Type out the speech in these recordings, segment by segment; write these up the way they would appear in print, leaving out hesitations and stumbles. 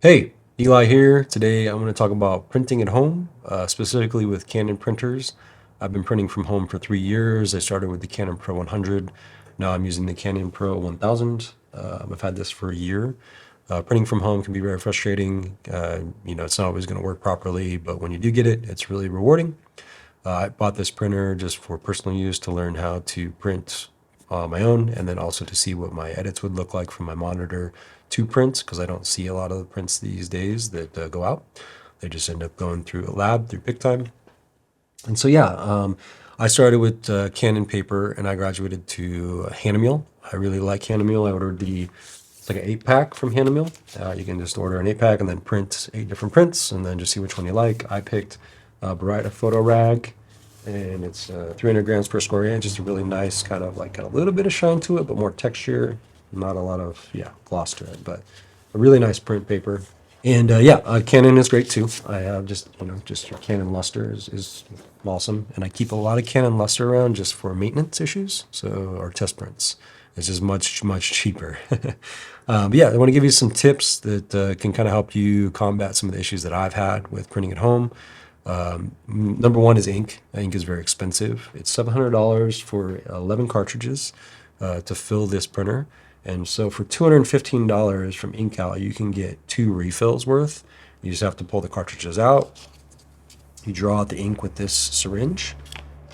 Hey, Eli here. Today I'm going to talk about printing at home, specifically with Canon printers. I've been printing from home for 3 years. I started with the Canon Pro 100. Now I'm using the Canon Pro 1000. I've had this for a year. Printing from home can be very frustrating. It's not always going to work properly, but when you do get it, it's really rewarding. I bought this printer just for personal use to learn how to print on my own, and then also to see what my edits would look like from my monitor to prints, because I don't see a lot of the prints these days that go out. They just end up going through a lab through PicTime. And so, yeah, I started with Canon paper and I graduated to Hanamill. I really like Hanamill. I ordered it's like an 8-pack from Hanamill. You can just order an 8-pack and then print 8 different prints and then just see which one you like. I picked Bright Photo Rag, and it's 300 grams per square inch. It's a really nice kind of like got a little bit of shine to it, but more texture, not a lot of gloss to it, but a really nice print paper. And Canon is great too. I have just your Canon luster is awesome, and I keep a lot of Canon luster around just for maintenance issues. So or test prints. It's just much cheaper. But yeah, I want to give you some tips that can kind of help you combat some of the issues that I've had with printing at home. Number one is ink. Ink is very expensive. It's $700 for 11 cartridges to fill this printer. And so for $215 from InkOut, you can get 2 refills worth. You just have to pull the cartridges out. You draw out the ink with this syringe,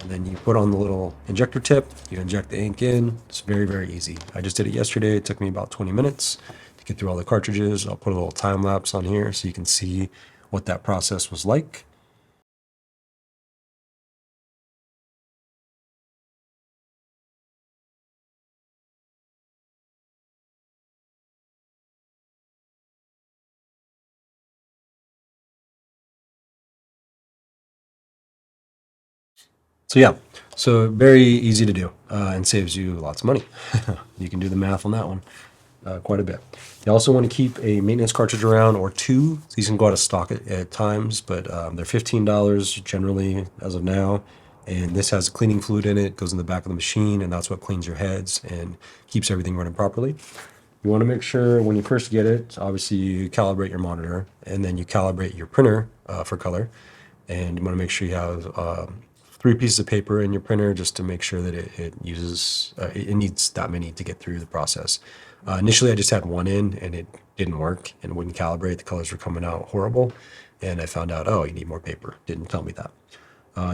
and then you put on the little injector tip. You inject the ink in. It's very easy. I just did it yesterday. It took me about 20 minutes to get through all the cartridges. I'll put a little time lapse on here so you can see what that process was like. So yeah, so very easy to do and saves you lots of money. You can do the math on that one quite a bit. You also want to keep a maintenance cartridge around or 2. These can go out of stock at times, but they're $15 generally as of now. And this has cleaning fluid in it, goes in the back of the machine, and that's what cleans your heads and keeps everything running properly. You want to make sure when you first get it, obviously you calibrate your monitor and then you calibrate your printer for color. And you want to make sure you have 3 pieces of paper in your printer just to make sure that it uses, it needs that many to get through the process. Initially, I just had 1 in and it didn't work and wouldn't calibrate. The colors were coming out horrible. And I found out, oh, you need more paper. Didn't tell me that.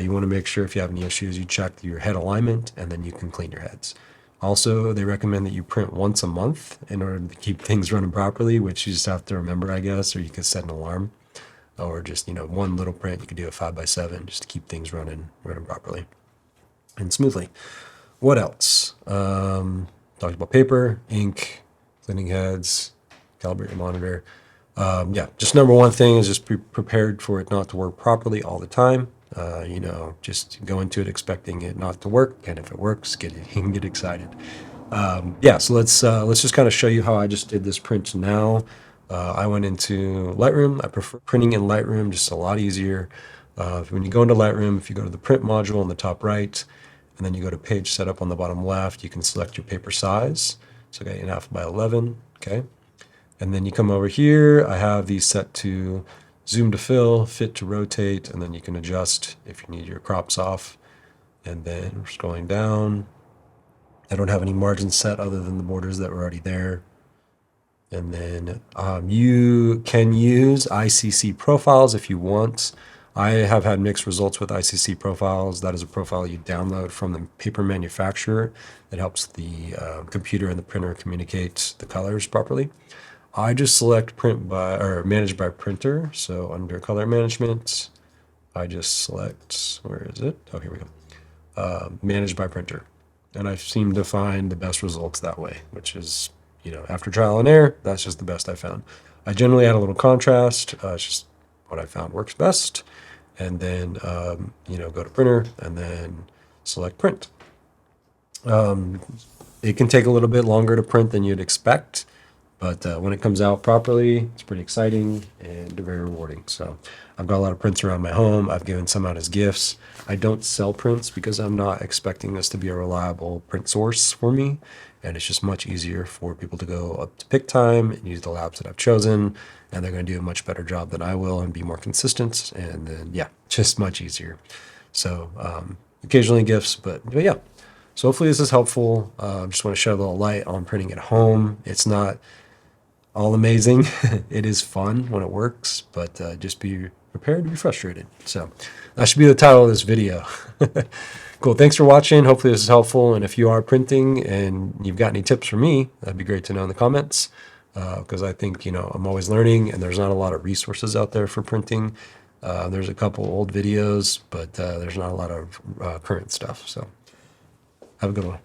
You want to make sure if you have any issues, you check your head alignment and then you can clean your heads. Also, they recommend that you print once a month in order to keep things running properly, which you just have to remember, I guess, or you can set an alarm, or just, one little print. You could do a 5x7 just to keep things running properly and smoothly. What else? Talked about paper, ink, cleaning heads, calibrate your monitor. Just number one thing is just be prepared for it not to work properly all the time. Just go into it expecting it not to work, and if it works, you can get excited. So let's just kind of show you how I just did this print now. I went into Lightroom. I prefer printing in Lightroom, just a lot easier. When you go into Lightroom, if you go to the print module on the top right, and then you go to page setup on the bottom left, you can select your paper size. So I got 8.5 by 11, okay? And then you come over here, I have these set to zoom to fill, fit to rotate, and then you can adjust if you need your crops off. And then we're scrolling down. I don't have any margins set other than the borders that were already there. And then you can use ICC profiles if you want. I have had mixed results with ICC profiles. That is a profile you download from the paper manufacturer that helps the computer and the printer communicate the colors properly. I just select print by or manage by printer. So under color management, I just select, where is it? Oh, here we go. Manage by printer. And I seem to find the best results that way, which is, after trial and error, that's just the best I found. I generally add a little contrast. It's just what I found works best. And then, go to printer and then select print. It can take a little bit longer to print than you'd expect, but when it comes out properly, it's pretty exciting and very rewarding. So I've got a lot of prints around my home. I've given some out as gifts. I don't sell prints because I'm not expecting this to be a reliable print source for me. and it's just much easier for people to go up to pick time and use the labs that I've chosen, and they're going to do a much better job than I will and be more consistent. And then, yeah, just much easier. So occasionally gifts, but yeah. So hopefully this is helpful. Just want to shed a little light on printing at home. It's not all amazing. It is fun when it works, but just be prepared to be frustrated. So that should be the title of this video. Cool. Thanks for watching. Hopefully this is helpful. And if you are printing and you've got any tips for me, that'd be great to know in the comments. Because I think, I'm always learning, and there's not a lot of resources out there for printing. There's a couple old videos, but there's not a lot of current stuff. So have a good one.